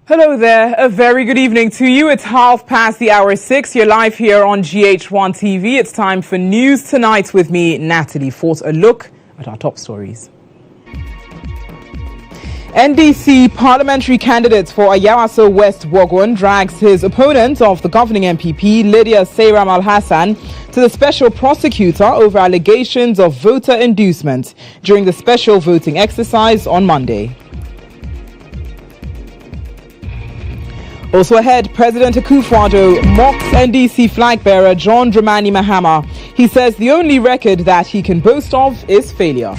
Hello there. A very good evening to you. It's 6:30. You're live here on GHOne TV. It's time for News Tonight with me, Natalie. For a look at our top stories. NDC parliamentary candidate for Ayawaso West GHOne drags his opponent of the governing MPP, Lydia Seyram Al-Hassan, to the special prosecutor over allegations of voter inducement during the special voting exercise on Monday. Also ahead, President Akufo-Addo mocks NDC flag bearer John Dramani Mahama. He says the only record that he can boast of is failure.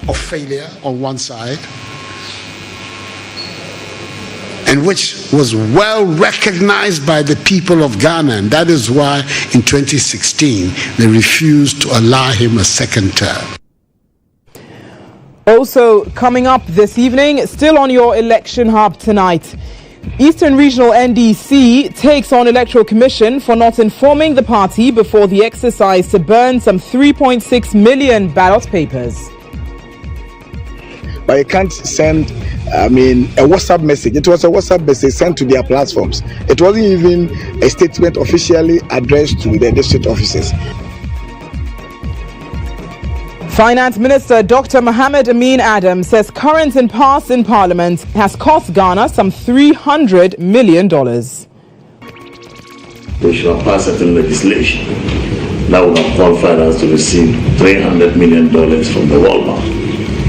Of failure on one side, and which was well recognized by the people of Ghana, and that is why in 2016 they refused to allow him a second term. Also coming up this evening, still on your election hub tonight, Eastern Regional NDC takes on Electoral Commission for not informing the party before the exercise to burn some 3.6 million ballot papers. But you can't send, a WhatsApp message. It was a WhatsApp message sent to their platforms. It wasn't even a statement officially addressed to the district offices. Finance Minister Dr. Mohammed Amin Adam says current and past in Parliament has cost Ghana some $300 million. They should have passed certain legislation that would have qualified us to receive $300 million from the World Bank.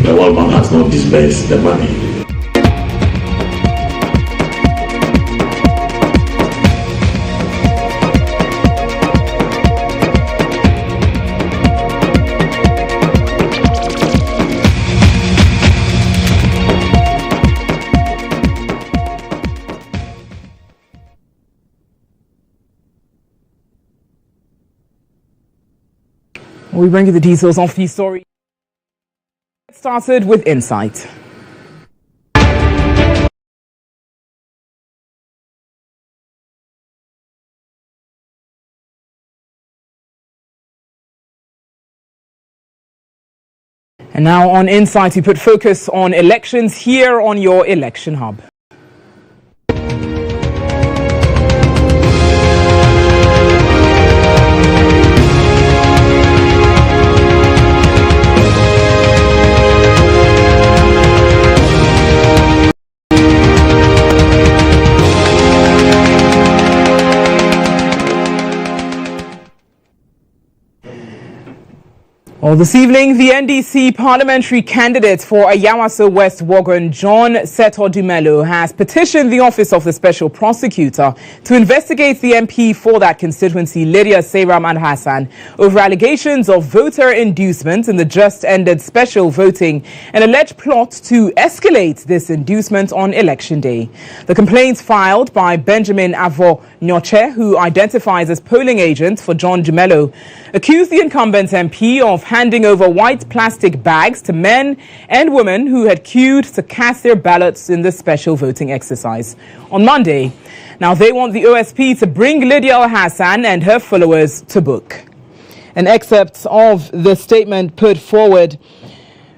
The World Bank has not disbursed the money. We bring you the details of the story. It started with Insight. And now on Insight, we put focus on elections here on your election hub. Well, this evening, the NDC parliamentary candidate for Ayawaso West GHOne, John Seto Dumelo, has petitioned the office of the special prosecutor to investigate the MP for that constituency, Lydia Seyram Al-Hassan, over allegations of voter inducement in the just-ended special voting, an alleged plot to escalate this inducement on election day. The complaint filed by Benjamin Avo Nyoche, who identifies as polling agent for John Dumelo, accused the incumbent MP of handing over white plastic bags to men and women who had queued to cast their ballots in the special voting exercise on Monday. Now they want the OSP to bring Lydia Al-Hassan and her followers to book. An excerpt of the statement put forward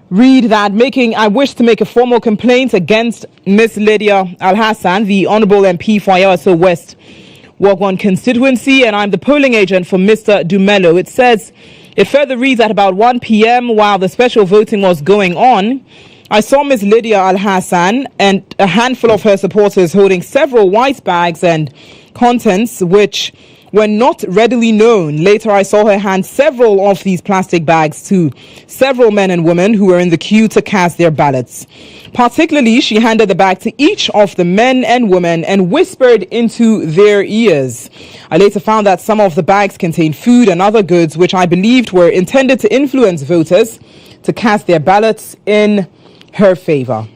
read that I wish to make a formal complaint against Miss Lydia Al-Hassan, the Honourable MP for Ayawaso West GHOne constituency, and I'm the polling agent for Mr. Dumelo. It says, it further reads at about 1 p.m. while the special voting was going on, I saw Miss Lydia Al-Hassan and a handful of her supporters holding several white bags and contents which were not readily known. Later, I saw her hand several of these plastic bags to several men and women who were in the queue to cast their ballots. Particularly, she handed the bag to each of the men and women and whispered into their ears. I later found that some of the bags contained food and other goods which I believed were intended to influence voters to cast their ballots in her favor.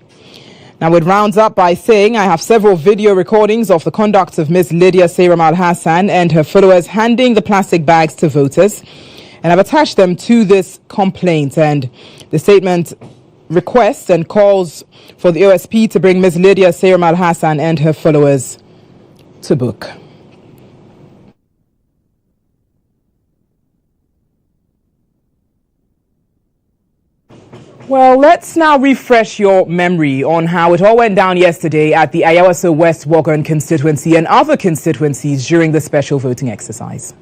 Now, it rounds up by saying, I have several video recordings of the conduct of Ms. Lydia Seyram Al-Hassan and her followers handing the plastic bags to voters, and I've attached them to this complaint. And the statement requests and calls for the OSP to bring Ms. Lydia Seyram Al-Hassan and her followers to book. Well, let's now refresh your memory on how it all went down yesterday at the Ayawaso West GHOne constituency and other constituencies during the special voting exercise.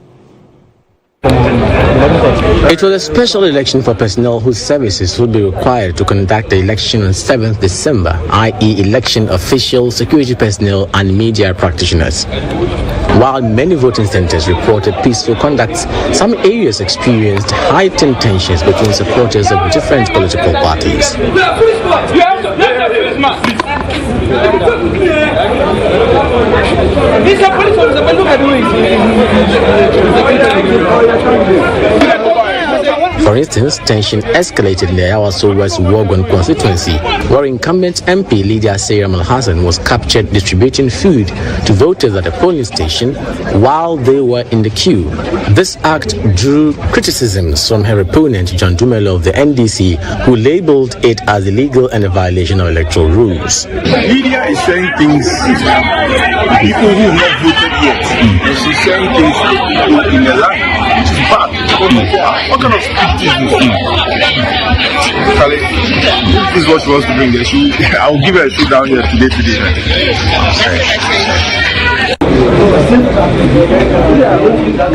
It was a special election for personnel whose services would be required to conduct the election on 7th December, i.e. election officials, security personnel and media practitioners. While many voting centers reported peaceful conduct, some areas experienced heightened tensions between supporters of different political parties. For instance, tension escalated in the Ayawaso West GHOne constituency, where incumbent MP leader Sayram Al-Hassan was captured distributing food to voters at a polling station while they were in the queue. This act drew criticisms from her opponent, John Dumelo of the NDC, who labeled it as illegal and a violation of electoral rules. Media is saying things to people who have not voted yet, and she's saying things in the land which is bad. What kind of speech is this? This is what she wants to bring there. I will give her a sit down here today.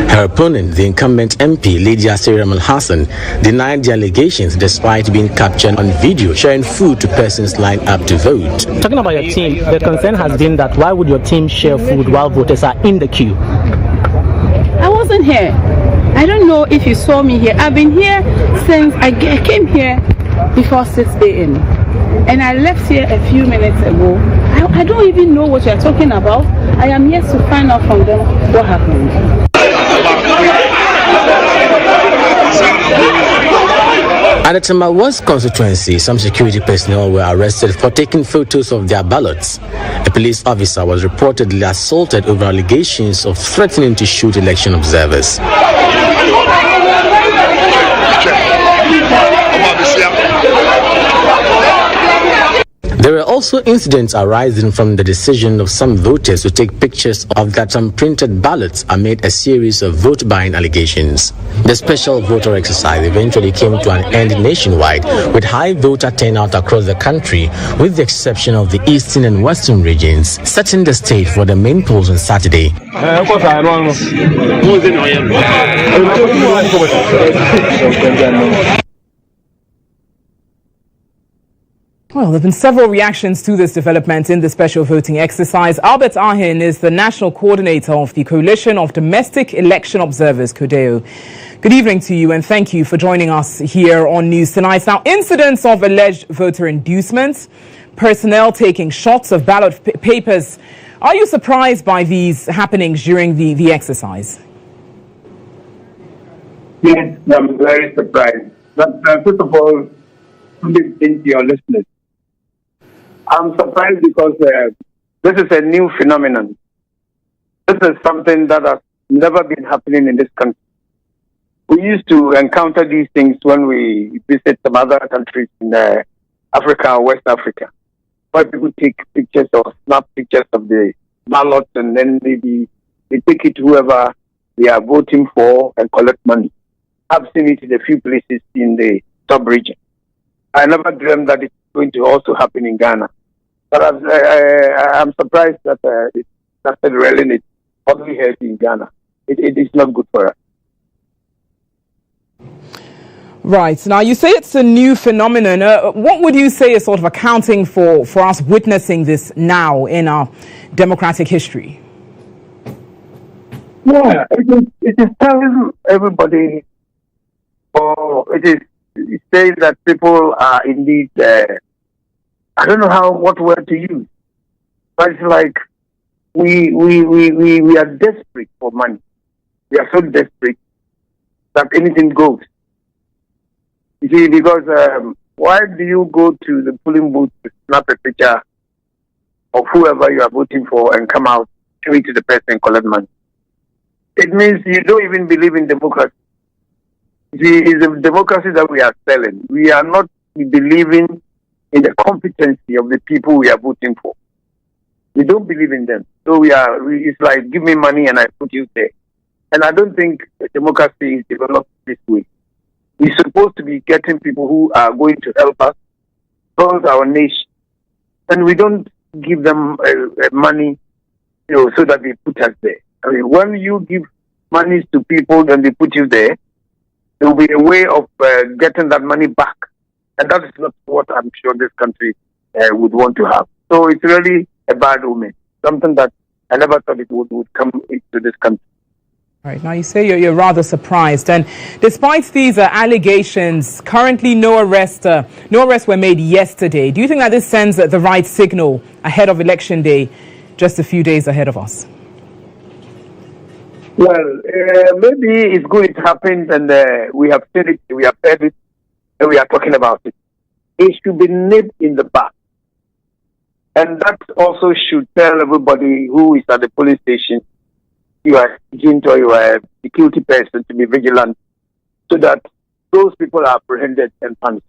Her opponent, the incumbent MP, Lydia Sayram Al-Hassan, denied the allegations despite being captured on video sharing food to persons lined up to vote. Talking about your team, the concern has been that why would your team share food while voters are in the queue? I wasn't here. I don't know if you saw me here. I've been here since I came here before 6 a.m. and I left here a few minutes ago. I don't even know what you're talking about. I am yet to find out from them what happened. At the Tema West constituency, some security personnel were arrested for taking photos of their ballots. A police officer was reportedly assaulted over allegations of threatening to shoot election observers. There were also incidents arising from the decision of some voters to take pictures of that some printed ballots amid a series of vote-buying allegations. The special voter exercise eventually came to an end nationwide, with high voter turnout across the country, with the exception of the eastern and western regions, setting the stage for the main polls on Saturday. Well, there have been several reactions to this development in the special voting exercise. Albert Ahin is the national coordinator of the Coalition of Domestic Election Observers, CODEO. Good evening to you and thank you for joining us here on News Tonight. Now, incidents of alleged voter inducements, personnel taking shots of ballot papers. Are you surprised by these happenings during the exercise? Yes, I'm very surprised. But first of all, thank your listeners. I'm surprised because this is a new phenomenon. This is something that has never been happening in this country. We used to encounter these things when we visit some other countries in Africa or West Africa, where people take pictures or snap pictures of the ballot and then they take it to whoever they are voting for and collect money. I've seen it in a few places in the sub-region. I never dreamed that it's going to also happen in Ghana. But I'm surprised that it started railing it only here in Ghana. It is not good for us. Right. Now, you say it's a new phenomenon. What would you say is sort of accounting for us witnessing this now in our democratic history? Yeah, it is telling everybody, or it says that people are indeed, I don't know what word to use, but it's like we are desperate for money. We are so desperate that anything goes. You see, because why do you go to the polling booth to snap a picture of whoever you are voting for and come out, show it to the person and collect money? It means you don't even believe in democracy. It's a democracy that we are selling. We are not believing in the competency of the people we are voting for. We don't believe in them. So it's like, give me money and I put you there. And I don't think democracy is developed this way. We're supposed to be getting people who are going to help us build our nation. And we don't give them money, so that they put us there. I mean, when you give money to people and they put you there, there will be a way of getting that money back. And that is not what I'm sure this country would want to have. So it's really a bad omen, something that I never thought it would come into this country. All right, now you say you're rather surprised, and despite these allegations, currently no arrests were made yesterday. Do you think that this sends the right signal ahead of Election Day, just a few days ahead of us? Well, maybe it's good it happened, and we have seen it, we have heard it, and we are talking about it. It should be nipped in the bud. And that also should tell everybody who is at the police station, you are agent or you are a security person, to be vigilant, so that those people are apprehended and punished.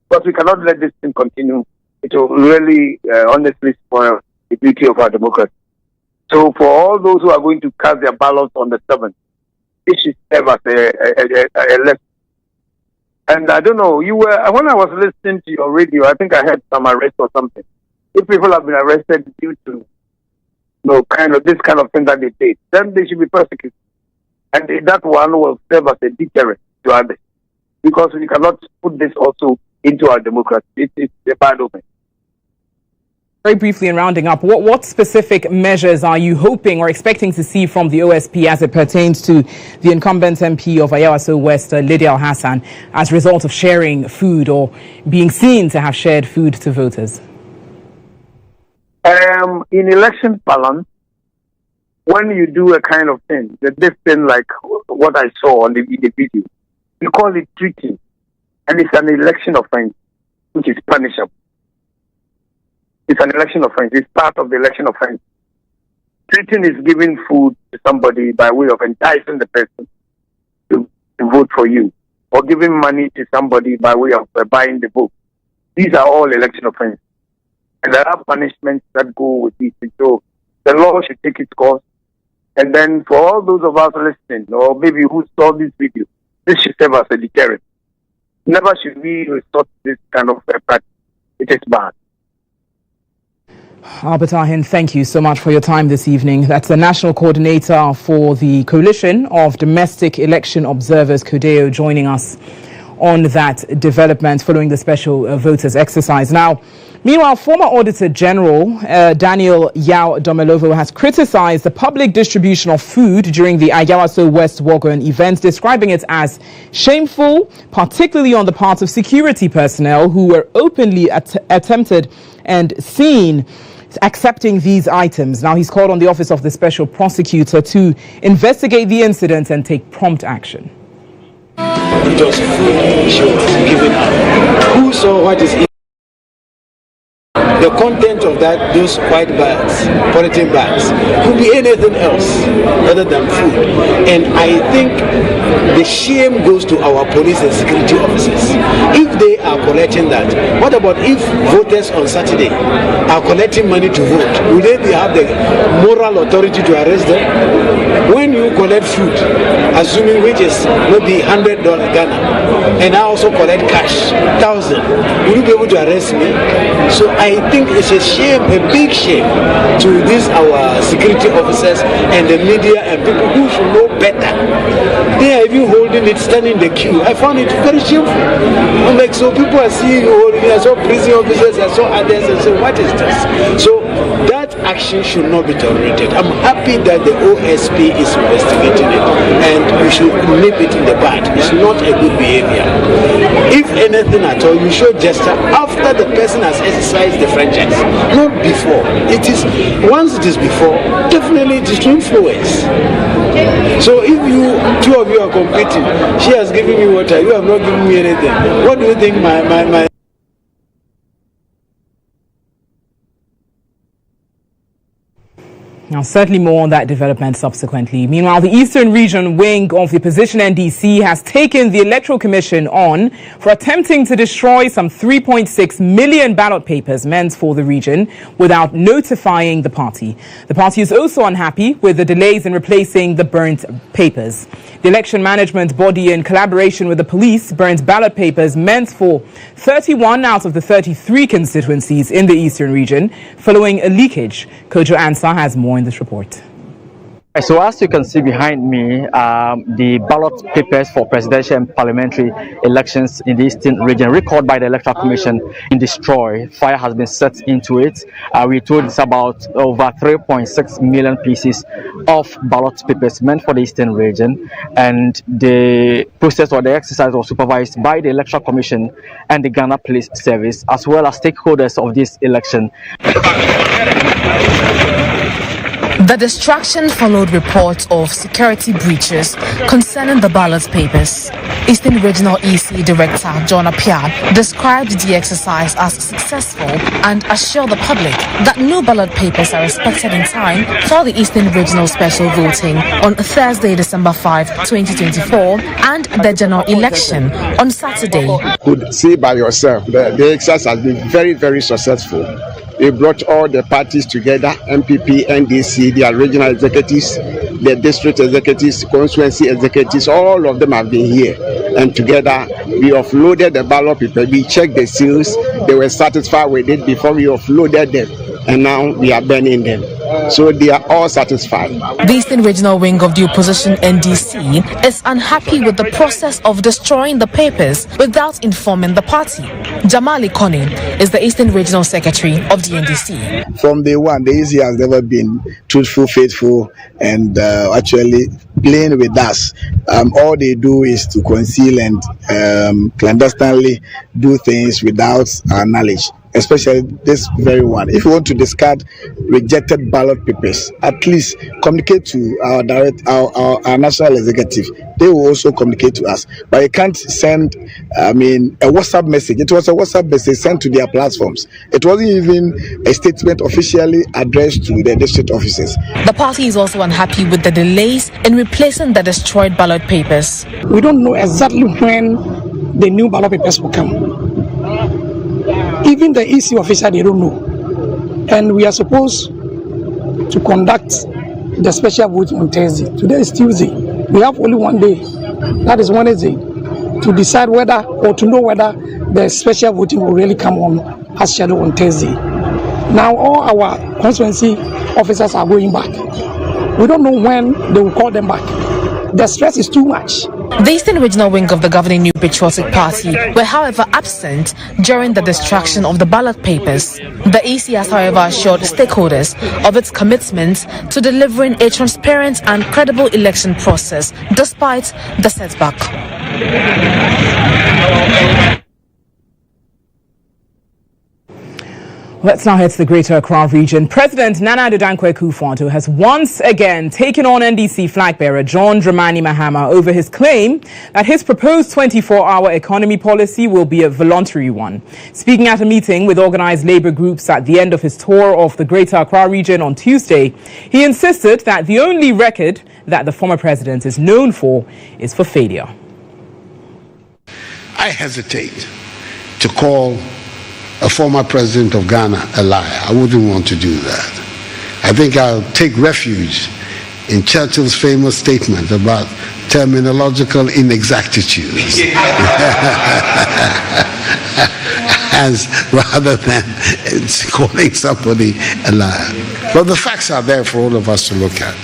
But we cannot let this thing continue. It will really, honestly, spoil the beauty of our democracy. So for all those who are going to cast their ballots on the 7th, it should serve as a lesson. And I don't know, when I was listening to your radio, I think I heard some arrest or something. If people have been arrested due to this kind of thing that they did, then they should be persecuted. And that one will serve as a deterrent to others. Because we cannot put this also into our democracy. It's a bad omen. Very briefly, in rounding up, what specific measures are you hoping or expecting to see from the OSP as it pertains to the incumbent MP of Ayawaso West, Lydia Al-Hassan, as a result of sharing food or being seen to have shared food to voters? In election balance, when you do a kind of thing, this thing like what I saw on the video, we call it treating, and it's an election offense, which is punishable. It's an election offense. It's part of the election offense. Treating is giving food to somebody by way of enticing the person to vote for you, or giving money to somebody by way of buying the vote. These are all election offenses. And there are punishments that go with it. So the law should take its course. And then for all those of us listening, or maybe who saw this video, this should serve as a deterrent. Never should we resort to this kind of practice. It is bad. Albert Ahin, thank you so much for your time this evening. That's the National Coordinator for the Coalition of Domestic Election Observers, CODEO, joining us on that development following the special voters exercise. Now, meanwhile, former Auditor General Daniel Yao Domelovo has criticized the public distribution of food during the Ayawaso West WOGON event, describing it as shameful, particularly on the part of security personnel who were openly attempted and seen accepting these items. Now, he's called on the Office of the Special Prosecutor to investigate the incident and take prompt action. It was food she was giving out. Who saw what is in the content of those white bags, polythene bags, could be anything else other than food. And I think the shame goes to our police and security officers. If they are collecting that, what about if voters on Saturday are collecting money to vote? Will they have the moral authority to arrest them? When you collect food, assuming which is maybe $100 Ghana, and I also collect cash, 1,000, will you be able to arrest me? So I think it's a shame, a big shame, to these our security officers and the media and people who should know better. They are even holding it, standing in the queue. I found it very shameful. I'm like, so people are seeing, I saw prison officers, I saw others, and say, what is this? So that action should not be tolerated. I'm happy that the OSP is investigating it, and we should nip it in the bud. It's not a good behavior. If anything at all, you should gesture after the person has exercised the franchise, not before. It is once it is before, definitely it is to influence. So if two of you are competing, she has given me water, you have not given me anything. What do you think my Now, certainly more on that development subsequently. Meanwhile, the Eastern Region wing of the opposition NDC has taken the Electoral Commission on for attempting to destroy some 3.6 million ballot papers meant for the region without notifying the party. The party is also unhappy with the delays in replacing the burnt papers. The election management body, in collaboration with the police, burnt ballot papers meant for 31 out of the 33 constituencies in the eastern region, following a leakage. Kojo Ansah has more in this report. So as you can see behind me, the ballot papers for presidential and parliamentary elections in the Eastern region, recorded by the Electoral Commission, in destroy. Fire has been set into it. We told it's about over 3.6 million pieces of ballot papers meant for the Eastern region, and the process or the exercise was supervised by the Electoral Commission and the Ghana Police Service, as well as stakeholders of this election. The destruction followed reports of security breaches concerning the ballot papers. Eastern Regional EC Director GHOne described the exercise as successful and assured the public that no ballot papers are expected in time for the Eastern Regional special voting on Thursday, December 5, 2024, and the general election on Saturday. You could see by yourself that the exercise has been very, very successful. They brought all the parties together, MPP, NDC, their regional executives, the district executives, constituency executives, all of them have been here. And together, we offloaded the ballot paper, we checked the seals, they were satisfied with it before we offloaded them. And now we are burning them. So they are all satisfied. The Eastern Regional Wing of the opposition, NDC, is unhappy with the process of destroying the papers without informing the party. Jamali Kone is the Eastern Regional Secretary of the NDC. From day one, the EC has never been truthful, faithful, and actually playing with us. All they do is to conceal and clandestinely do things without our knowledge. Especially this very one. If you want to discard rejected ballot papers, at least communicate to our national executive. They will also communicate to us. But you can't send, a WhatsApp message. It was a WhatsApp message sent to their platforms. It wasn't even a statement officially addressed to the district offices. The party is also unhappy with the delays in replacing the destroyed ballot papers. We don't know exactly when the new ballot papers will come. Even the EC officer, they don't know. And we are supposed to conduct the special vote on Thursday. Today is Tuesday. We have only one day, that is Wednesday, to decide whether or to know whether the special voting will really come on as scheduled on Thursday. Now all our constituency officers are going back. We don't know when they will call them back. The stress is too much. The Eastern Regional Wing of the governing New Patriotic Party were, however, absent during the destruction of the ballot papers. The EC has, however, assured stakeholders of its commitment to delivering a transparent and credible election process despite the setback. Let's now head to the Greater Accra region. President Nana Addo Dankwa Akufo-Addo has once again taken on NDC flag bearer John Dramani Mahama over his claim that his proposed 24-hour economy policy will be a voluntary one. Speaking at a meeting with organized labor groups at the end of his tour of the Greater Accra region on Tuesday, he insisted that the only record that the former president is known for is for failure. I hesitate to call a former president of Ghana a liar. I wouldn't want to do that. I think I'll take refuge in Churchill's famous statement about terminological inexactitudes as rather than calling somebody a liar. But the facts are there for all of us to look at.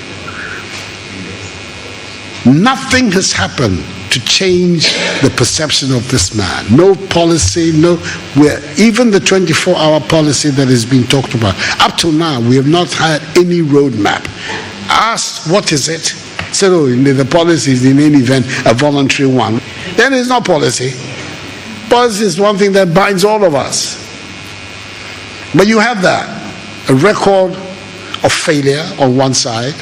Nothing has happened to change the perception of this man. No policy, even the 24-hour policy that is being talked about. Up till now, we have not had any roadmap. Asked, what is it? Said, the policy is in any event a voluntary one. Then it's not policy. Policy is one thing that binds all of us. But you have that, a record of failure on one side,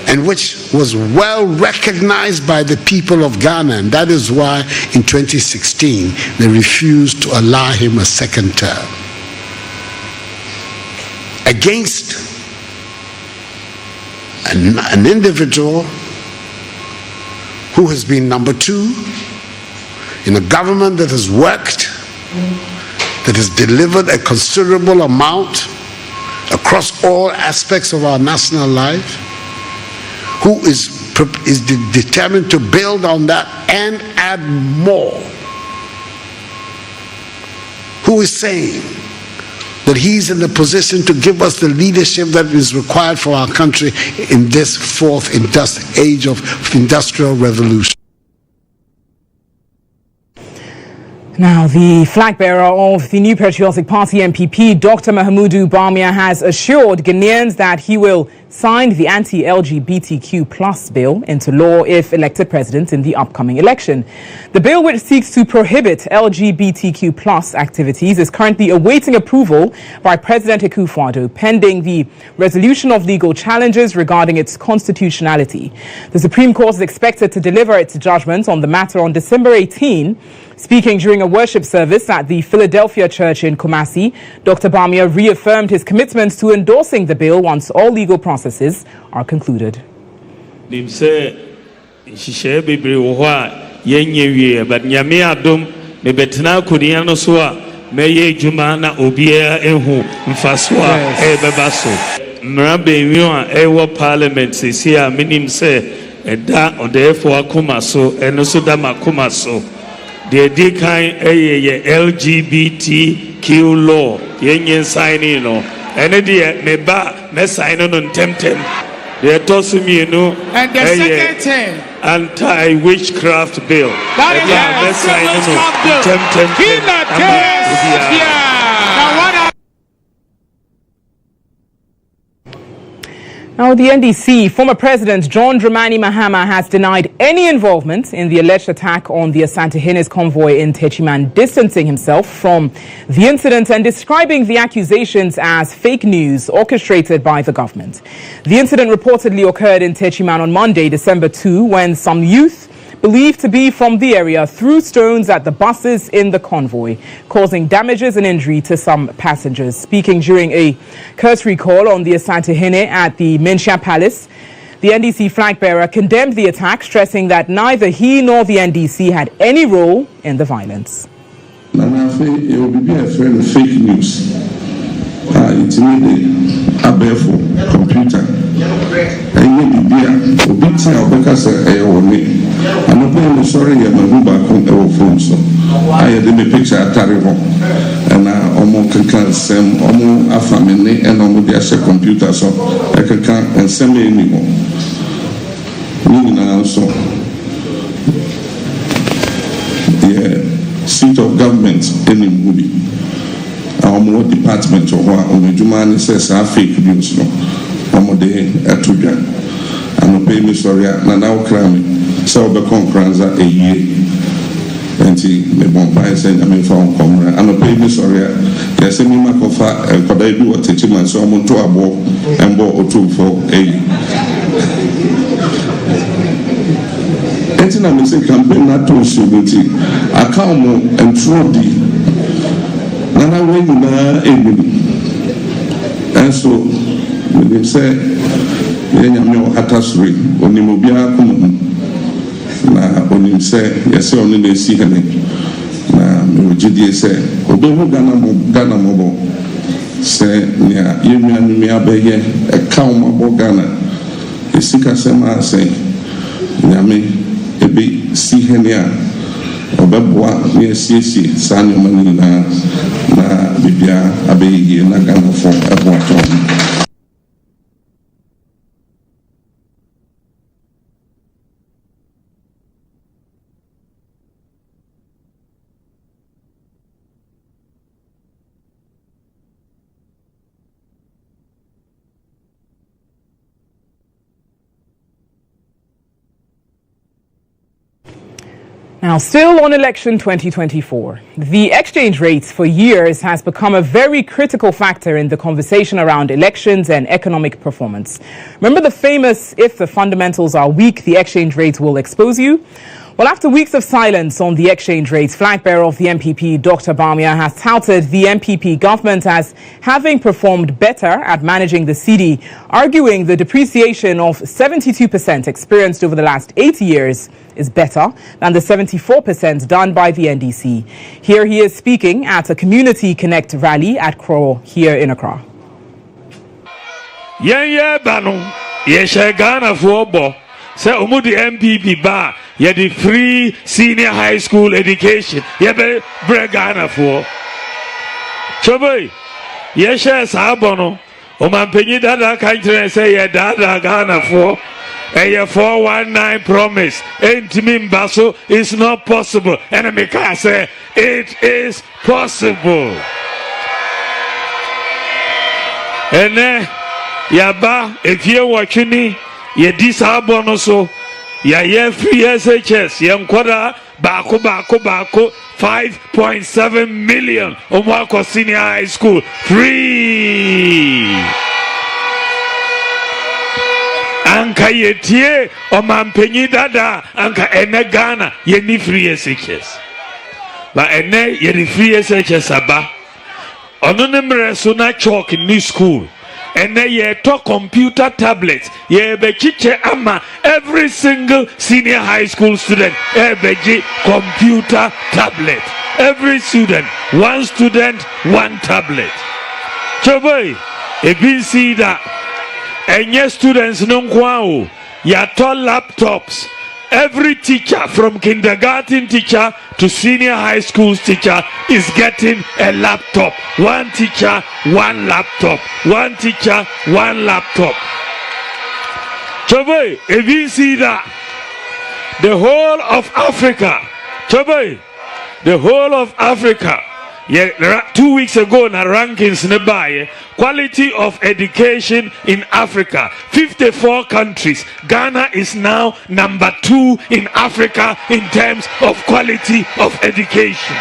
and which was well recognized by the people of Ghana, and that is why in 2016 they refused to allow him a second term. Against an individual who has been number two in a government that has worked, that has delivered a considerable amount across all aspects of our national life, who is determined to build on that and add more, who is saying that he's in the position to give us the leadership that is required for our country in this fourth age of industrial revolution. Now, the flag bearer of the New Patriotic Party MPP, Dr. Bawumia, has assured Ghanaians that he will sign the anti-LGBTQ plus bill into law if elected president in the upcoming election. The bill, which seeks to prohibit LGBTQ plus activities, is currently awaiting approval by President Akufo-Addo, pending the resolution of legal challenges regarding its constitutionality. The Supreme Court is expected to deliver its judgment on the matter on December 18. Speaking during a worship service at the Philadelphia Church in Kumasi, Dr. Bawumia reaffirmed his commitment to endorsing the bill once all legal processes are concluded. The dekai LGBTQ law yen signing no and the me ba me sign on temtem the tosumi no and the second thing anti-witchcraft bill that is Now, the NDC, former President John Dramani Mahama has denied any involvement in the alleged attack on the Asante-Henes convoy in Techiman, distancing himself from the incident and describing the accusations as fake news orchestrated by the government. The incident reportedly occurred in Techiman on Monday, December 2, when some youth believed to be from the area threw stones at the buses in the convoy, causing damages and injury to some passengers. Speaking during a cursory call on the Asante-Hene at the Menchia Palace, the NDC flag bearer condemned the attack, stressing that neither he nor the NDC had any role in the violence. It will be a friend of fake news. It's a barefoot computer. I may be there, or big time because I'm not playing sorry, I'm a back on our phone. So I had in the picture at Taribo, and I almost can send almost a family and almost the computer, so I can and send me anymore. Also, the seat of government in the movie. Our more department or what on the Jumani says are fake news. No, day at Tujan. I'm pay me sorry, and now cramming. So the conference a year. And he may buy saying, I mean, found comrade. I'm pay me sorry. There's a Mimakofa and could I do a teaching man so I'm to a ball and ball or two for a. And I'm saying, campaign not to security. I come and throw the. And I went and so when they say Yanyamio Hatasri, Onimobia Kumu, Onim say, yes, only they see him. Mujidi say, Odomo Ghana Mobo, say, near Yemia Beye, a cow Mobo Ghana, a Sika Sema say, Yami, a big see henia. Obebwa near CC, Sanyo Manina, na Bibia, Abbey, na Ghana for Edward. Now, still on election 2024, the exchange rate for years has become a very critical factor in the conversation around elections and economic performance. Remember the famous, if the fundamentals are weak, the exchange rate will expose you? Well, after weeks of silence on the exchange rates, flag bearer of the MPP, Dr. Bawumia, has touted the MPP government as having performed better at managing the cedi, arguing the depreciation of 72% experienced over the last 8 years is better than the 74% done by the NDC. Here he is speaking at a Community Connect rally at Krow here in Accra. Yeah, Bano. Yesha Ghana for bo. Say Umudi MPP ba. Ye the free senior high school education. Ye be Ghana for. Choboy. Yesha Sabono. Penny dada country say ye dada Ghana for. A 419 promise. Ain't me Basso is not possible. And I say it is possible. And yaba if you watching me, ye disabon so ye free SHS ye nkwada bako 5.7 million omwako senior high school free. Anka ye tie omampenyi dada anka ene Ghana ye ni free SHS. But ene ye ni free SHS aba. Ono nemre so na chalk in new school. And then ye talk computer tablets. Ye be chiche ama every single senior high school student. Be computer tablet. Every student, one tablet. Choboy, e see that. And yes, students no kwao. Ya tall laptops. Every teacher from kindergarten teacher to senior high school teacher is getting a laptop. One teacher, one laptop. One teacher, one laptop. Choboy, if you see that, the whole of Africa, Choboy, the whole of Africa, yeah, 2 weeks ago na rankings nearby, quality of education in Africa, 54 countries. Ghana is now number 2 in Africa in terms of quality of education.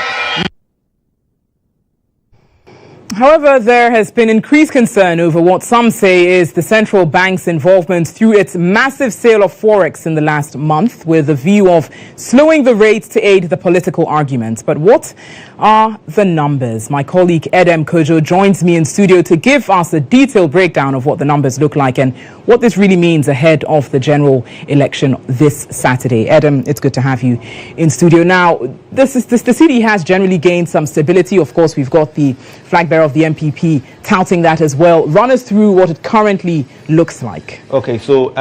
However, there has been increased concern over what some say is the central bank's involvement through its massive sale of forex in the last month, with the view of slowing the rates to aid the political arguments. But what are the numbers? My colleague Edem Kojo joins me in studio to give us a detailed breakdown of what the numbers look like and what this really means ahead of the general election this Saturday. Edem, it's good to have you in studio. Now, the city has generally gained some stability. Of course, we've got the flag bearer of the MPP touting that as well. Run us through what it currently looks like. Okay, so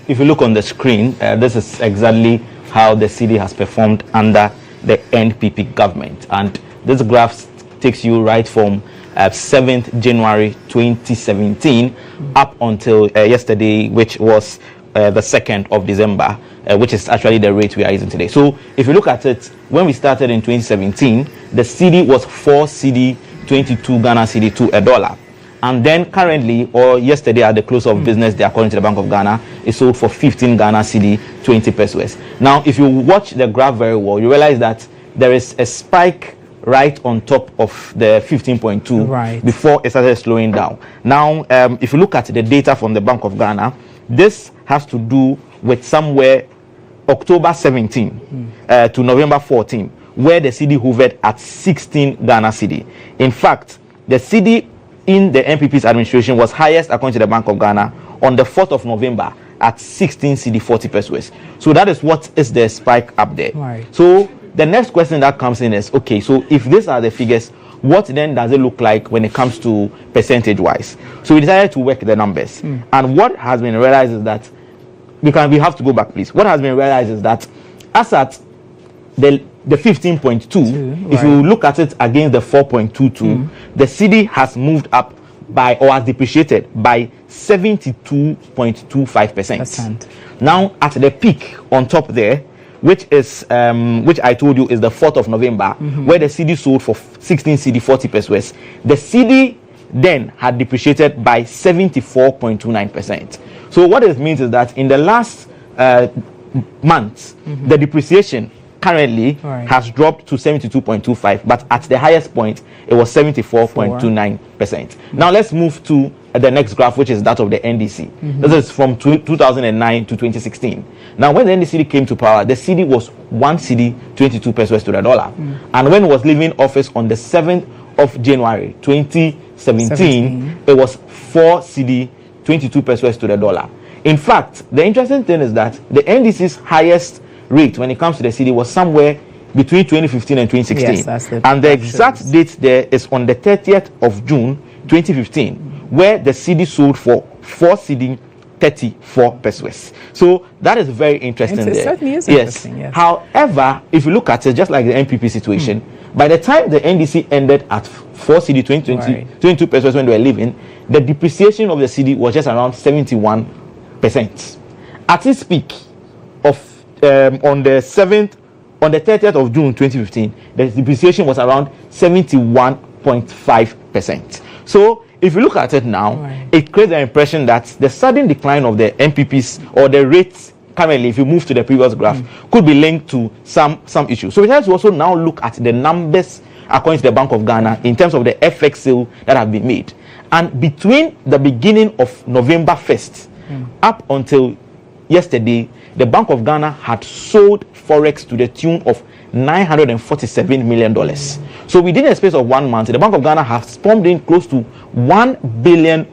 if you look on the screen, this is exactly how the city has performed under the NPP government. And this graph takes you right from 7th January 2017 up until yesterday, which was the 2nd of December, which is actually the rate we are using today. So if you look at it, when we started in 2017, the cedi was 4 cedi 22 Ghana cedi to $1. And then currently, or yesterday at the close of business day, according to the Bank of Ghana, it sold for 15 Ghana cedi 20 pesos. Now, if you watch the graph very well, you realize that there is a spike right on top of the 15.2 before it started slowing down. Now, if you look at the data from the Bank of Ghana, this has to do with somewhere October 17 to November 14, where the cedi hovered at 16 Ghana cedi. In fact, the cedi in the NPP's administration was highest, according to the Bank of Ghana, on the 4th of November at 16 cedi 40 pesos. So that is what is the spike up there. So the next question that comes in is, okay, so if these are the figures, what then does it look like when it comes to percentage wise? So we decided to work the numbers. And what has been realized is that we have to go back, please. What has been realized is that as at the 15.2, if you look at it against the 4.22, the cedi has moved up by, or has depreciated by 72.25%. Now at the peak on top there, which is which I told you is the 4th of November, where the cedi sold for 16 cedi 40 pesos, the cedi then had depreciated by 74.29%. So what it means is that in the last months, the depreciation currently has dropped to 72.25, but at the highest point it was 74.29%. Now let's move to the next graph, which is that of the NDC. This is from 2009 to 2016. Now when the NDC came to power, the cedi was 1 cedi 22 pesos to $1. And when it was leaving office on the 7th of January 2017, it was 4 cedi 22 pesos to $1. In fact, the interesting thing is that the NDC's highest rate when it comes to the cedi was somewhere between 2015 and 2016. And the exact date there is on the 30th of June 2015, where the cedi sold for 4 cedi 34 pesos. So that is very interesting. It there. certainly is Yes. interesting. Yes. However, if you look at it, just like the NPP situation, by the time the NDC ended at 4 cedi 2020, 22 pesos when they were leaving, the depreciation of the cedi was just around 71%. At its peak of on the 30th of June 2015, the depreciation was around 71.5%. So if you look at it now, it creates the impression that the sudden decline of the NPPs or the rates currently, if you move to the previous graph, could be linked to some issues. So we have to also now look at the numbers according to the Bank of Ghana in terms of the FX sale that have been made. And between the beginning of November 1st up until yesterday, the Bank of Ghana had sold forex to the tune of $947 million. So within a space of 1 month, the Bank of Ghana has pumped in close to $1 billion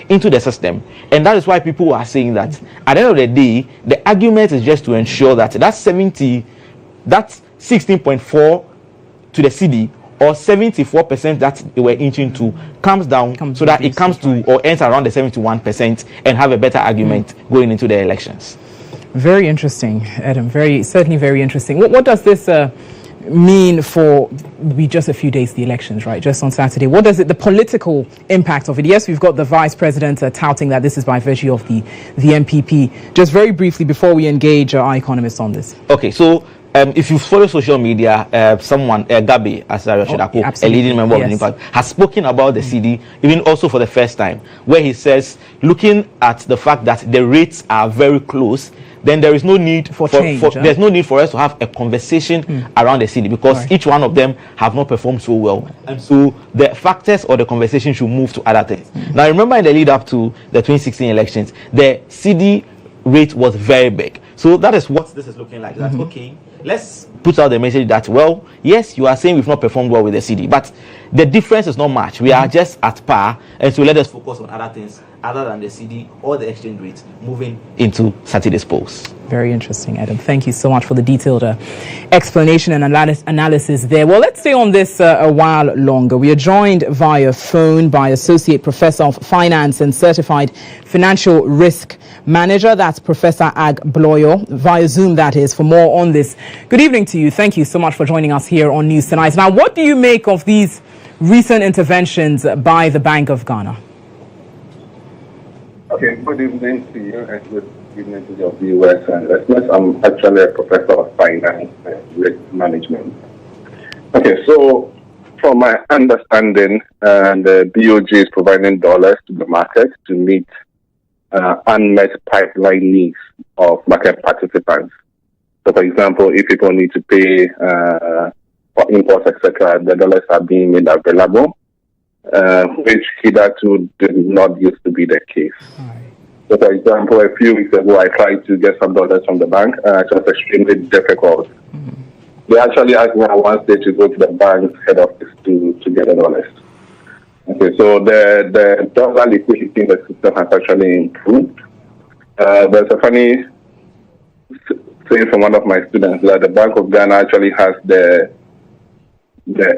into the system. And that is why people are saying that at the end of the day, the argument is just to ensure that that's 16.4 to the cedi or 74% that they were inching to comes down so that it comes to or ends around the 71% and have a better argument going into the elections. Very interesting, Adam. Certainly very interesting. What does this mean for just a few days the elections, right? Just on Saturday. What does the political impact of it? Yes, we've got the vice president touting that this is by virtue of the MPP. Just very briefly before we engage our economists on this. Okay, so if you follow social media, someone, Gabi Asare-Chedako, a leading member of the Impact, has spoken about the cedi, even also for the first time, where he says, looking at the fact that the rates are very close, then there is no need for there's no need for us to have a conversation around the cedi because each one of them have not performed so well. And so the factors or the conversation should move to other things. Now, remember in the lead up to the 2016 elections, the cedi rate was very big. So that is what this is looking like. That's okay. Let's put out the message that, well, yes, you are saying we've not performed well with the cedi, but the difference is not much. We are just at par, and so let us focus on other things other than the cedi or the exchange rate moving into Saturday's polls. Very interesting, Adam. Thank you so much for the detailed explanation and analysis there. Well, let's stay on this a while longer. We are joined via phone by Associate Professor of Finance and Certified Financial Risk Manager. That's Professor Ag Bloyo, via Zoom, that is, for more on this. Good evening to you. Thank you so much for joining us here on News Tonight. Now, what do you make of these recent interventions by the Bank of Ghana? Okay, good evening to you and good evening to your viewers and listeners. I'm actually a professor of finance and risk management. Okay, so from my understanding, the BOG is providing dollars to the market to meet unmet pipeline needs of market participants. So, for example, if people need to pay for imports, etc., the dollars are being made available, which hitherto did not used to be the case. So, for example, a few weeks ago, I tried to get some dollars from the bank. It was extremely difficult. They actually asked me at one stage to go to the bank's head office to get the dollars. Okay, so the dollar liquidity in the system has actually improved. There's a funny saying from one of my students that the Bank of Ghana actually has the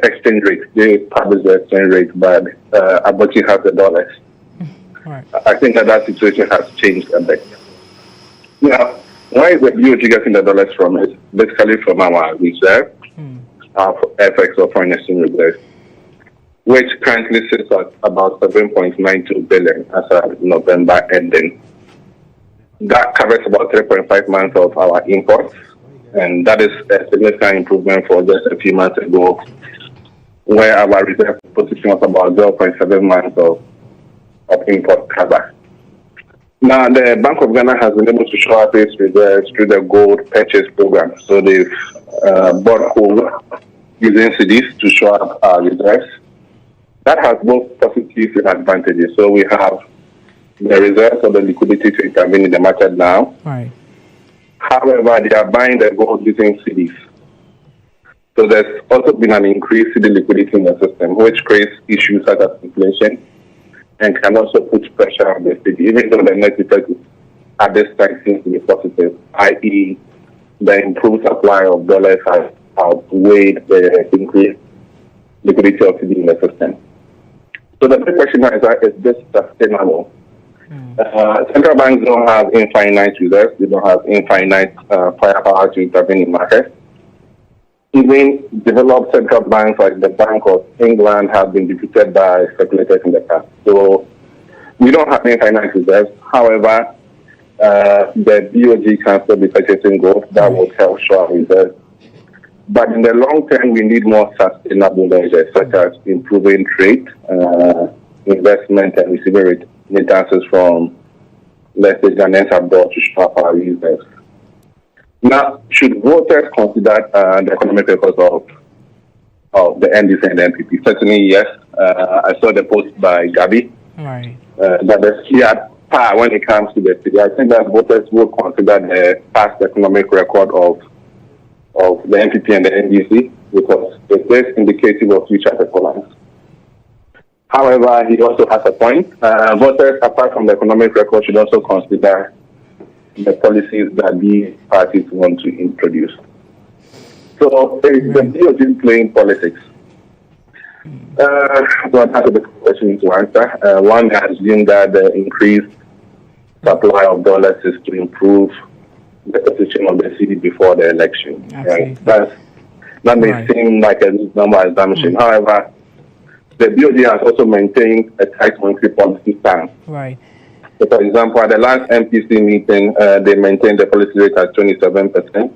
exchange rate. They publish the exchange rate, but Abochi has the dollars. I think that situation has changed a bit. Now, where is the BOG getting the dollars from? It's basically from our reserve, our FX or foreign exchange reserve, which currently sits at about 7.92 billion as of November ending. That covers about 3.5 months of our imports, and that is a significant improvement for just a few months ago, where our reserve position was about 0.7 months of import cover. Now, the Bank of Ghana has been able to shore up its reserves through the gold purchase program. So they've bought gold using cedis to shore up our reserves. That has both positives and advantages. So we have the reserves of the liquidity to intervene in the market now. Right. However, they are buying the gold using cedis. So there's also been an increased CD liquidity in the system, which creates issues such as inflation and can also put pressure on the city, even though the net effect at this time seems to be positive, i.e. the improved supply of dollars has outweighed the increased liquidity of CD in the system. So the big question now is this sustainable? Central banks don't have infinite reserves. They don't have infinite firepower to intervene in markets. Even developed central banks like the Bank of England have been defeated by speculators in the past. So we don't have infinite reserves. However, the BOG can still be purchasing gold. That will help show our reserves. But in the long term, we need more sustainable measures, such as improving trade, investment, and receiving remittances from, let's say, Ghanaians abroad to shore up our reserves. Now, should voters consider the economic records of the NDC and the NPP? Certainly, yes. I saw the post by Gabi that the clear power when it comes to the city. I think that voters will consider the past economic record of the NPP and the NDC because it is indicative of future performance. However, he also has a point. Voters, apart from the economic record, should also consider the policies that these parties want to introduce. So the DOJ playing politics. So that's a big question to answer. One has assumed that the increased supply of dollars is to improve the position of the city before the election. Right? That may seem like a number assumption. However, the BOD has also maintained a tight monetary policy stance. Right. So for example, at the last MPC meeting, they maintained the policy rate at 27%.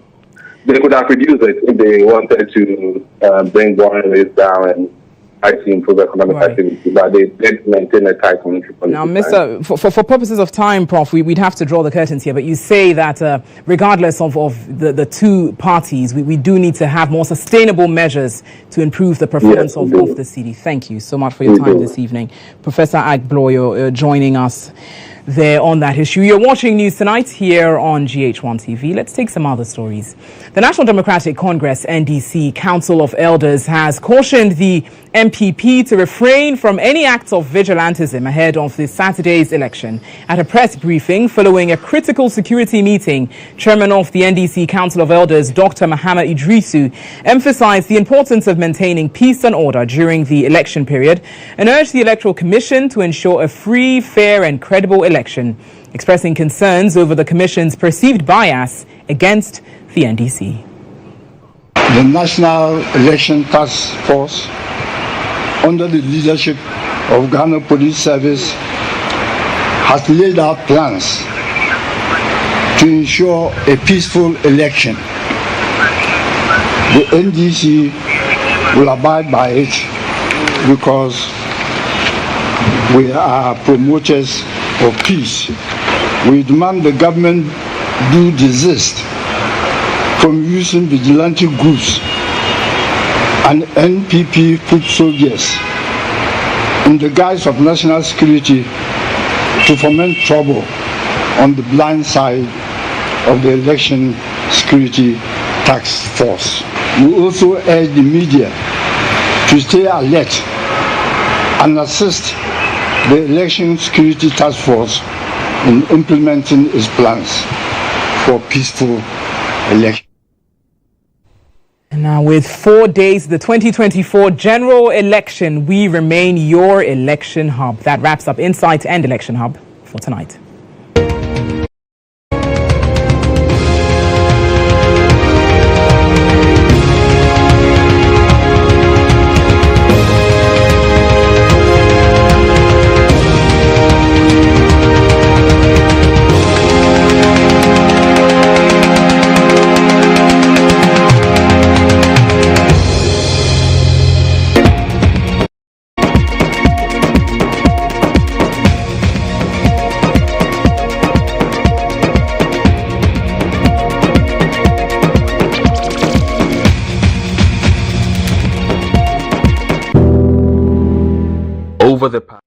They could have reduced it if they wanted to bring borrowing rates down and actually improve economic activity, but they did maintain a tight monetary policy. Now, for purposes of time, Prof, we'd have to draw the curtains here, but you say that regardless of the two parties, we do need to have more sustainable measures to improve the performance of the city. Thank you so much for your time this evening. Professor Agbloyo joining us there on that issue. You're watching News Tonight here on GHOne TV. Let's take some other stories. The National Democratic Congress NDC Council of Elders has cautioned the MPP to refrain from any acts of vigilantism ahead of this Saturday's election. At a press briefing following a critical security meeting, Chairman of the NDC Council of Elders, Dr. Mahama Idrisu, emphasized the importance of maintaining peace and order during the election period and urged the Electoral Commission to ensure a free, fair and credible election, expressing concerns over the Commission's perceived bias against the NDC. The National Election Task Force, under the leadership of Ghana Police Service, has laid out plans to ensure a peaceful election. The NDC will abide by it because we are promoters of peace. We demand the government do desist from using vigilante groups and NPP foot soldiers in the guise of national security to foment trouble on the blind side of the Election Security Task Force. We also urge the media to stay alert and assist the Election Security Task Force in implementing its plans for peaceful election. Now, with 4 days, the 2024 general election, we remain your election hub. That wraps up Insight and Election Hub for tonight. Over the past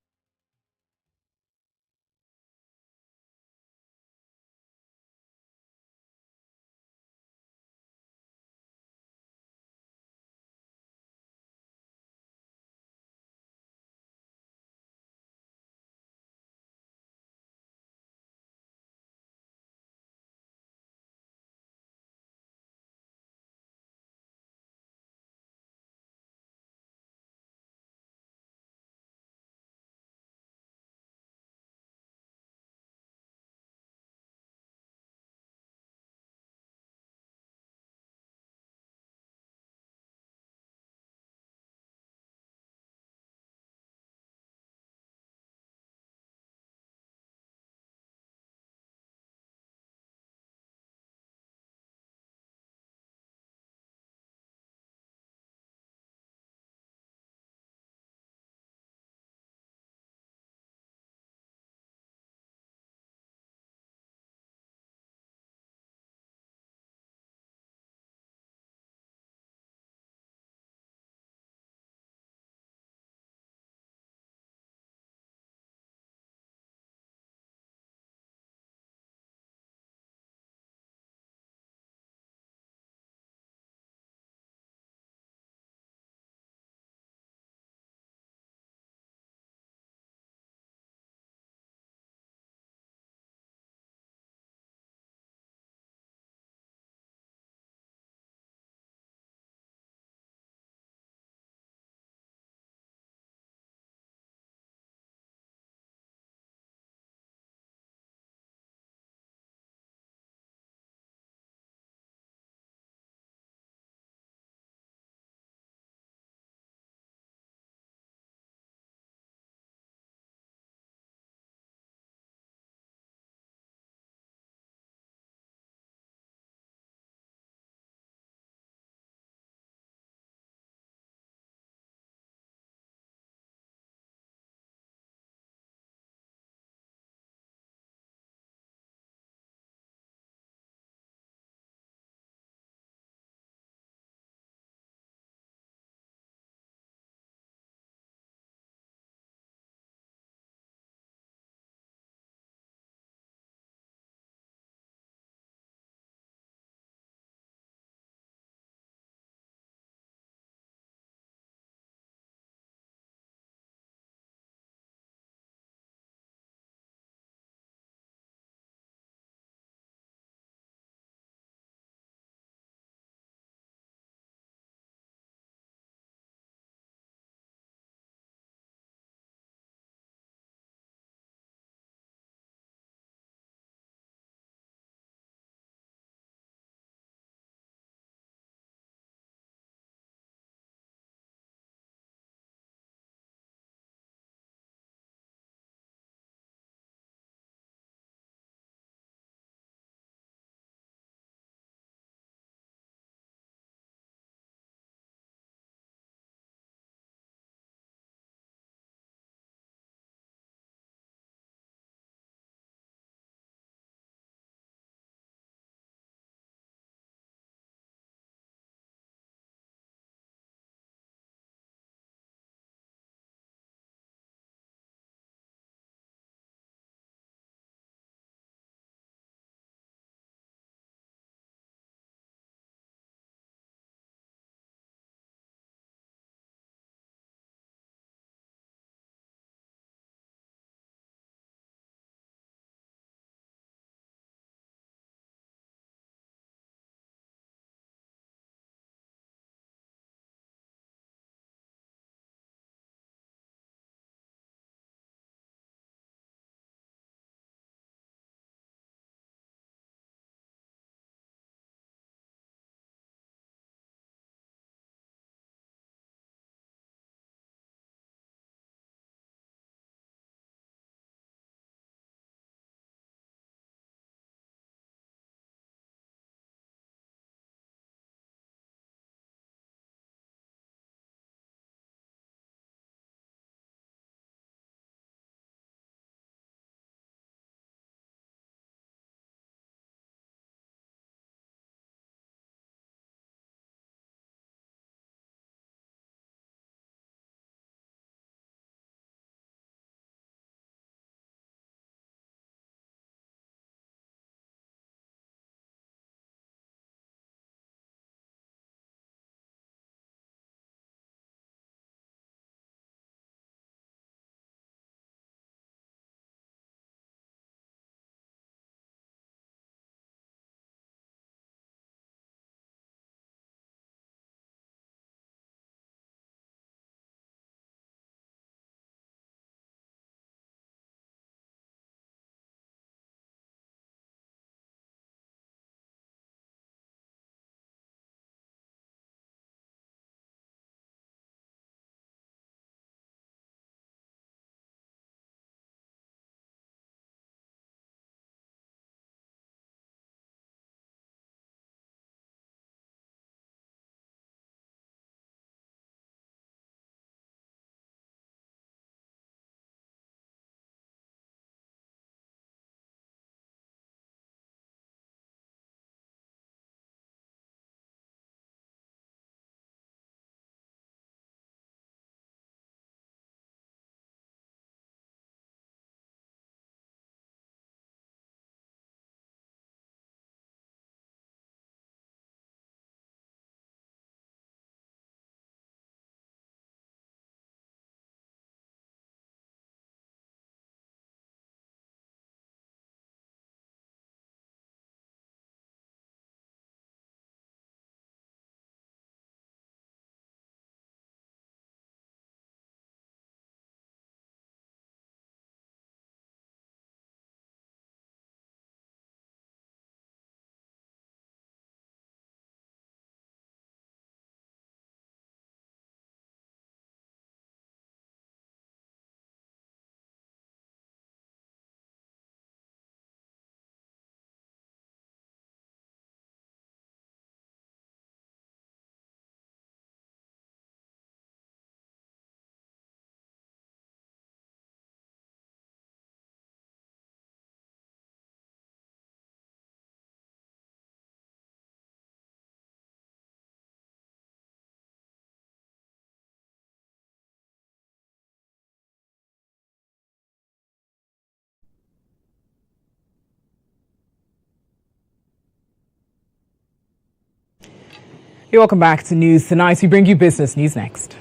You're welcome back to News Tonight. We bring you business news next.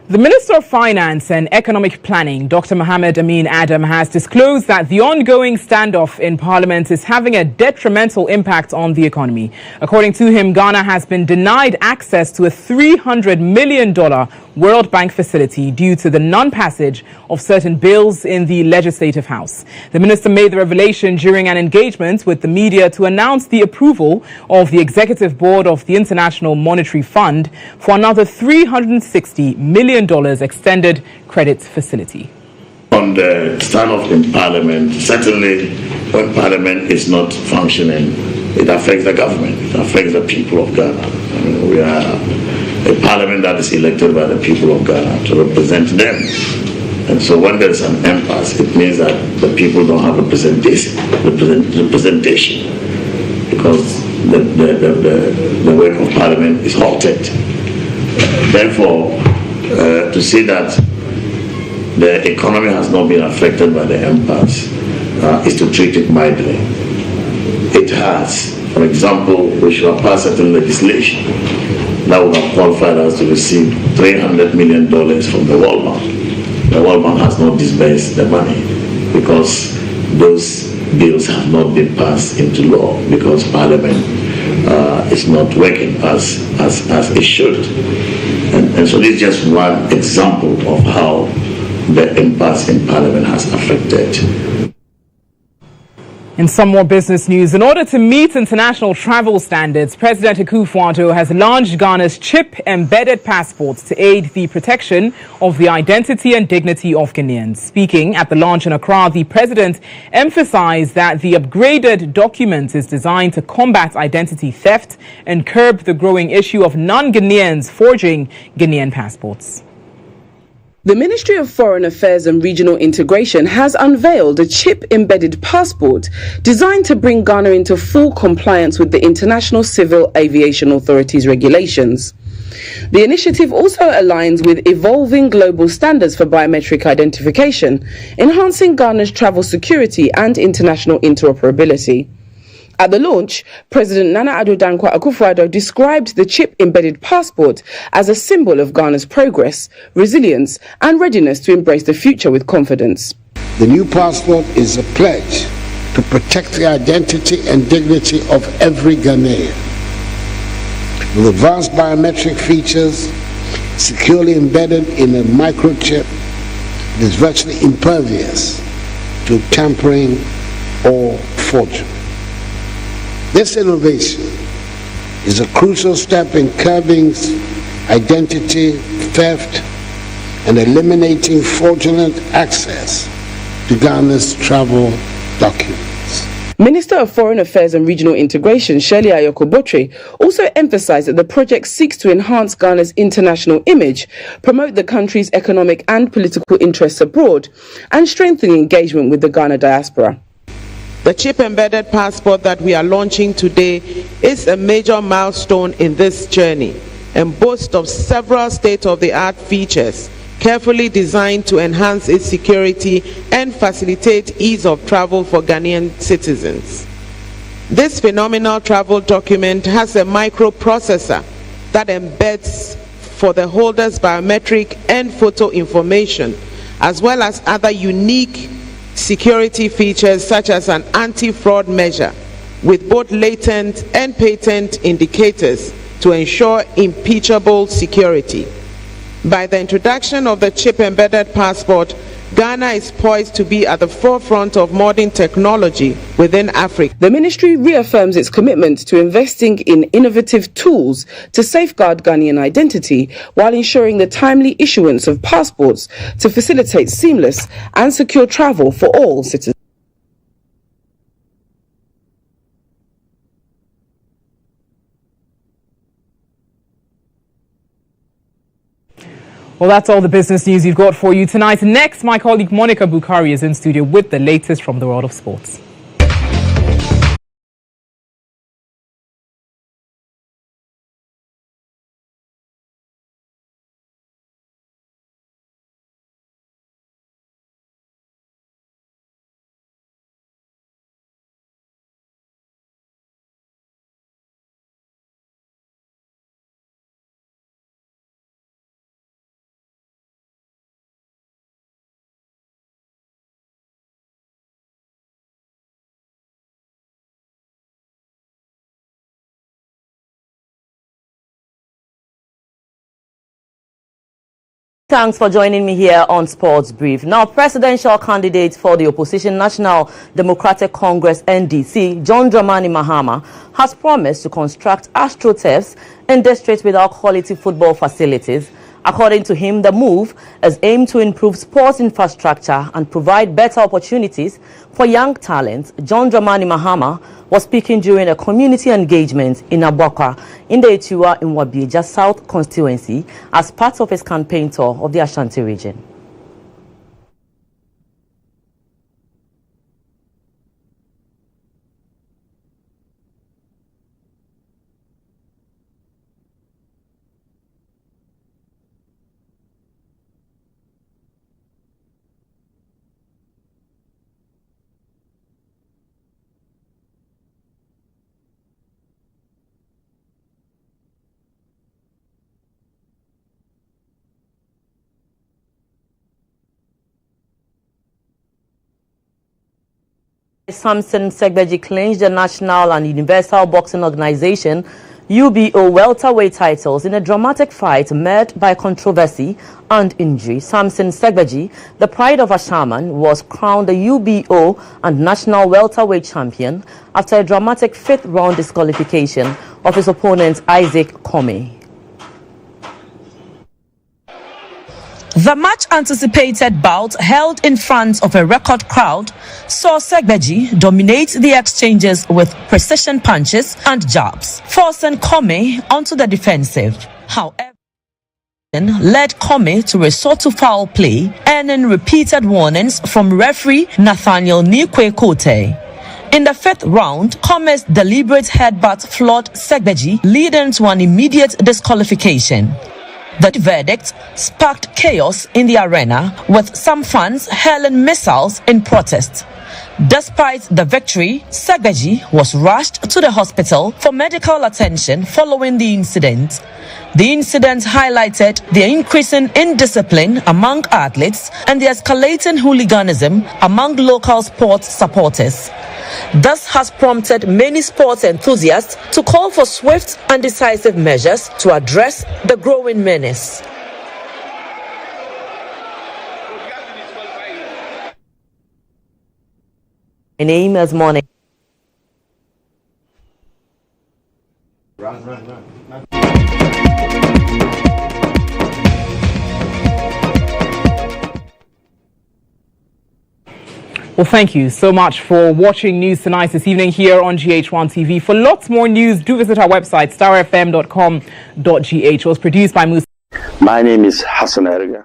The Minister of Finance and Economic Planning, Dr. Mohammed Amin Adam, has disclosed that the ongoing standoff in Parliament is having a detrimental impact on the economy. According to him, Ghana has been denied access to a $300 million World Bank facility due to the non-passage of certain bills in the Legislative House. The minister made the revelation during an engagement with the media to announce the approval of the Executive Board of the International Monetary Fund for another $360 million extended credit facility. On the standoff in Parliament, certainly when Parliament is not functioning, it affects the government, it affects the people of Ghana. I mean, we are a Parliament that is elected by the people of Ghana to represent them. And so when there is an impasse, it means that the people don't have representation because the work of Parliament is halted. Therefore, to say that the economy has not been affected by the impasse is to treat it mildly. It has. For example, we should have passed certain legislation that would have qualified us to receive $300 million from the World Bank. The World Bank has not disbursed the money because those bills have not been passed into law because Parliament is not working as it should. And so this is just one example of how the impasse in Parliament has affected. In some more business news, in order to meet international travel standards, President Akufo-Addo has launched Ghana's chip-embedded passports to aid the protection of the identity and dignity of Ghanaians. Speaking at the launch in Accra, the president emphasized that the upgraded document is designed to combat identity theft and curb the growing issue of non-Ghanaians forging Ghanaian passports. The Ministry of Foreign Affairs and Regional Integration has unveiled a chip-embedded passport designed to bring Ghana into full compliance with the International Civil Aviation Authority's regulations. The initiative also aligns with evolving global standards for biometric identification, enhancing Ghana's travel security and international interoperability. At the launch, President Nana Addo Dankwa Akufo-Addo described the chip-embedded passport as a symbol of Ghana's progress, resilience and readiness to embrace the future with confidence. The new passport is a pledge to protect the identity and dignity of every Ghanaian. With advanced biometric features securely embedded in a microchip, it is virtually impervious to tampering or forgery. This innovation is a crucial step in curbing identity theft and eliminating fraudulent access to Ghana's travel documents. Minister of Foreign Affairs and Regional Integration, Shirley Ayoko-Botre, also emphasized that the project seeks to enhance Ghana's international image, promote the country's economic and political interests abroad, and strengthen engagement with the Ghana diaspora. The chip-embedded passport that we are launching today is a major milestone in this journey and boasts of several state-of-the-art features carefully designed to enhance its security and facilitate ease of travel for Ghanaian citizens. This phenomenal travel document has a microprocessor that embeds for the holder's biometric and photo information, as well as other unique security features such as an anti-fraud measure with both latent and patent indicators to ensure impeachable security. By the introduction of the chip-embedded passport, Ghana is poised to be at the forefront of modern technology within Africa. The ministry reaffirms its commitment to investing in innovative tools to safeguard Ghanaian identity while ensuring the timely issuance of passports to facilitate seamless and secure travel for all citizens. Well, that's all the business news we've got for you tonight. Next, my colleague Monica Bukhari is in studio with the latest from the world of sports. Thanks for joining me here on Sports Brief. Now, presidential candidate for the opposition National Democratic Congress NDC, John Dramani Mahama, has promised to construct astroturfs in districts without quality football facilities. According to him, the move is aimed to improve sports infrastructure and provide better opportunities for young talents. John Dramani Mahama was speaking during a community engagement in Abwakwa in the Etua in Wabieja South constituency as part of his campaign tour of the Ashanti region. Samson Segbeji clinched the National and Universal Boxing Organization UBO welterweight titles in a dramatic fight marred by controversy and injury. Samson Segbeji, the pride of Ashaman, was crowned the UBO and National welterweight champion after a dramatic fifth-round disqualification of his opponent Isaac Comey. The much-anticipated bout, held in front of a record crowd, saw Segbeji dominate the exchanges with precision punches and jabs, forcing Comey onto the defensive. However, led Comey to resort to foul play, earning repeated warnings from referee Nathaniel Nikwe Kote. In the fifth round, Comey's deliberate headbutt floored Segbeji, leading to an immediate disqualification. The verdict sparked chaos in the arena, with some fans hurling missiles in protest. Despite the victory, Segbeji was rushed to the hospital for medical attention following the incident. The incident highlighted the increasing indiscipline among athletes and the escalating hooliganism among local sports supporters. This has prompted many sports enthusiasts to call for swift and decisive measures to address the growing menace. My name is Morning. Well, thank you so much for watching News Tonight this evening here on GHOne TV. For lots more news, do visit our website, starfm.com.gh. It was produced by Musa. My name is Hassan Erga.